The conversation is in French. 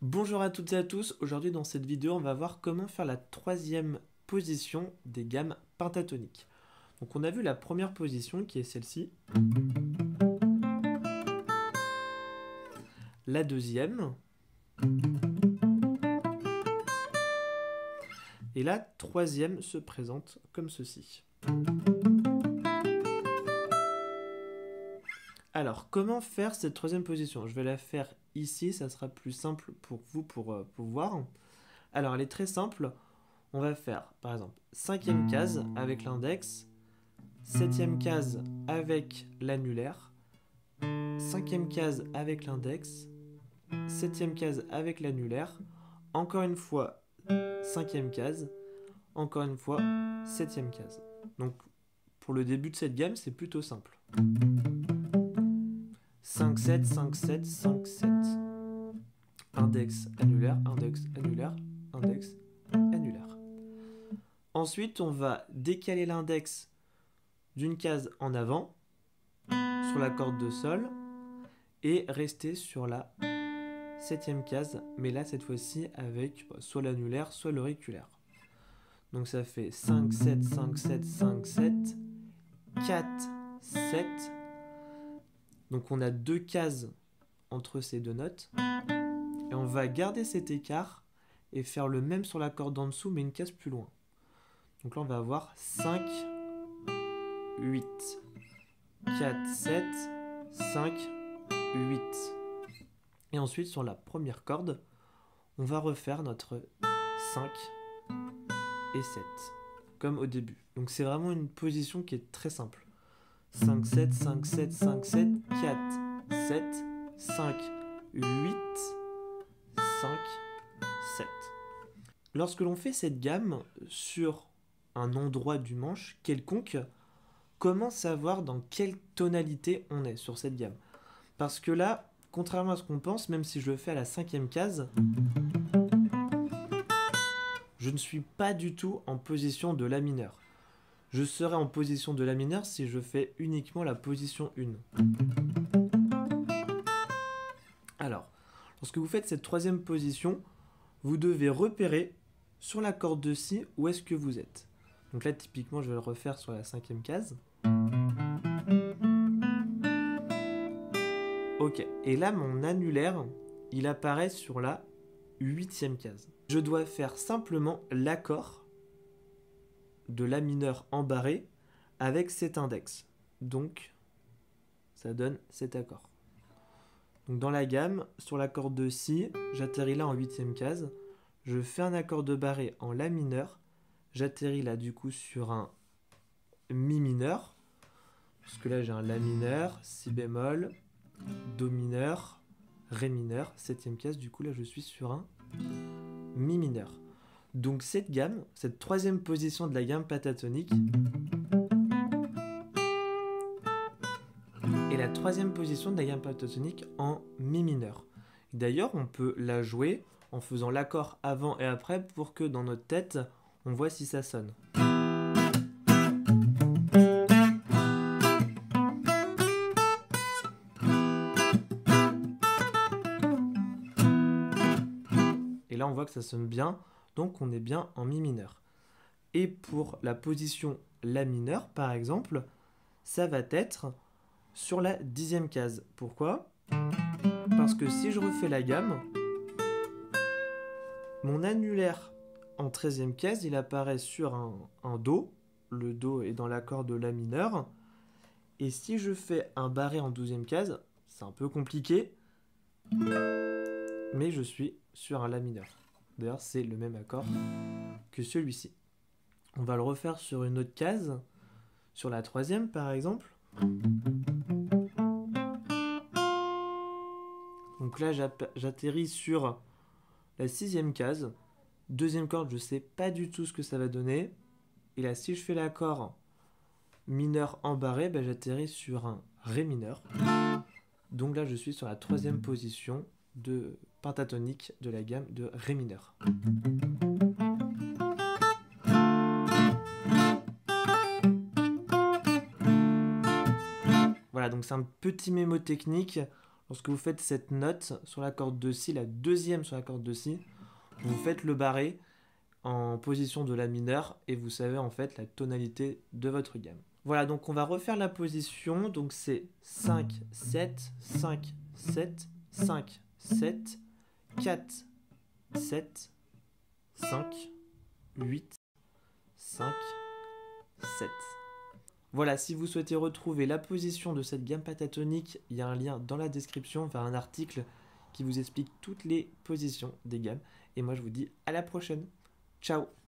Bonjour à toutes et à tous, aujourd'hui dans cette vidéo on va voir comment faire la troisième position des gammes pentatoniques. Donc on a vu la première position qui est celle-ci, la deuxième, et la troisième se présente comme ceci. Alors comment faire cette troisième position? Je vais la faire ici, ça sera plus simple pour vous pour voir. Alors elle est très simple. On va faire par exemple 5e case avec l'index, 7e case avec l'annulaire, 5e case avec l'index, 7e case avec l'annulaire, encore une fois 5e case, encore une fois 7e case. Donc pour le début de cette gamme, c'est plutôt simple. 5, 7, 5, 7, 5, 7. Index, annulaire, index, annulaire, index, annulaire. Ensuite, on va décaler l'index d'une case en avant sur la corde de sol et rester sur la 7e case, mais là cette fois-ci avec soit l'annulaire soit l'auriculaire. Donc ça fait 5, 7, 5, 7, 5, 7, 4, 7. Donc on a deux cases entre ces deux notes. Et on va garder cet écart et faire le même sur la corde en dessous, mais une case plus loin. Donc là on va avoir 5, 8, 4, 7, 5, 8. Et ensuite sur la première corde, on va refaire notre 5 et 7, comme au début. Donc c'est vraiment une position qui est très simple. 5, 7, 5, 7, 5, 7, 4, 7, 5, 8, 5, 7. Lorsque l'on fait cette gamme sur un endroit du manche quelconque, comment savoir dans quelle tonalité on est sur cette gamme? Parce que là, contrairement à ce qu'on pense, même si je le fais à la 5e case, je ne suis pas du tout en position de la mineur. Je serai en position de la mineur si je fais uniquement la position 1. Alors, lorsque vous faites cette troisième position, vous devez repérer sur la corde de Si où est-ce que vous êtes. Donc là, typiquement, je vais le refaire sur la 5e case. Ok, et là, mon annulaire, il apparaît sur la 8e case. Je dois faire simplement l'accord de La mineur embarré avec cet index. Donc, ça donne cet accord. Donc dans la gamme, sur la corde de Si, j'atterris là en 8e case. Je fais un accord de barré en La mineur. J'atterris là du coup sur un Mi mineur. Parce que là j'ai un La mineur, Si bémol, Do mineur, Ré mineur. 7e case, du coup là je suis sur un Mi mineur. Donc cette gamme, cette troisième position de la gamme pentatonique, est la troisième position de la gamme pentatonique en Mi mineur. D'ailleurs, on peut la jouer en faisant l'accord avant et après pour que dans notre tête, on voit si ça sonne. Et là, on voit que ça sonne bien, donc on est bien en Mi mineur. Et pour la position La mineur, par exemple, ça va être sur la 10e case. Pourquoi? Parce que si je refais la gamme, mon annulaire en 13e case, il apparaît sur un Do. Le Do est dans l'accord de La mineur. Et si je fais un barré en 12e case, c'est un peu compliqué, mais je suis sur un La mineur. D'ailleurs, c'est le même accord que celui-ci. On va le refaire sur une autre case, sur la 3e par exemple. Donc là, j'atterris sur la 6e case. Deuxième corde, je ne sais pas du tout ce que ça va donner. Et là, si je fais l'accord mineur embarré, ben, j'atterris sur un Ré mineur. Donc là, je suis sur la 3e position de pentatonique de la gamme de Ré mineur. Voilà, donc c'est un petit mémo technique. lorsque vous faites cette note sur la corde de Si, la deuxième sur la corde de Si, vous faites le barré en position de La mineur et vous savez en fait la tonalité de votre gamme. Voilà, donc on va refaire la position. Donc c'est 5, 7, 5, 7, 5, 7, 4, 7, 5, 8, 5, 7. Voilà, si vous souhaitez retrouver la position de cette gamme pentatonique, il y a un lien dans la description vers un article qui vous explique toutes les positions des gammes. Et moi je vous dis à la prochaine. Ciao!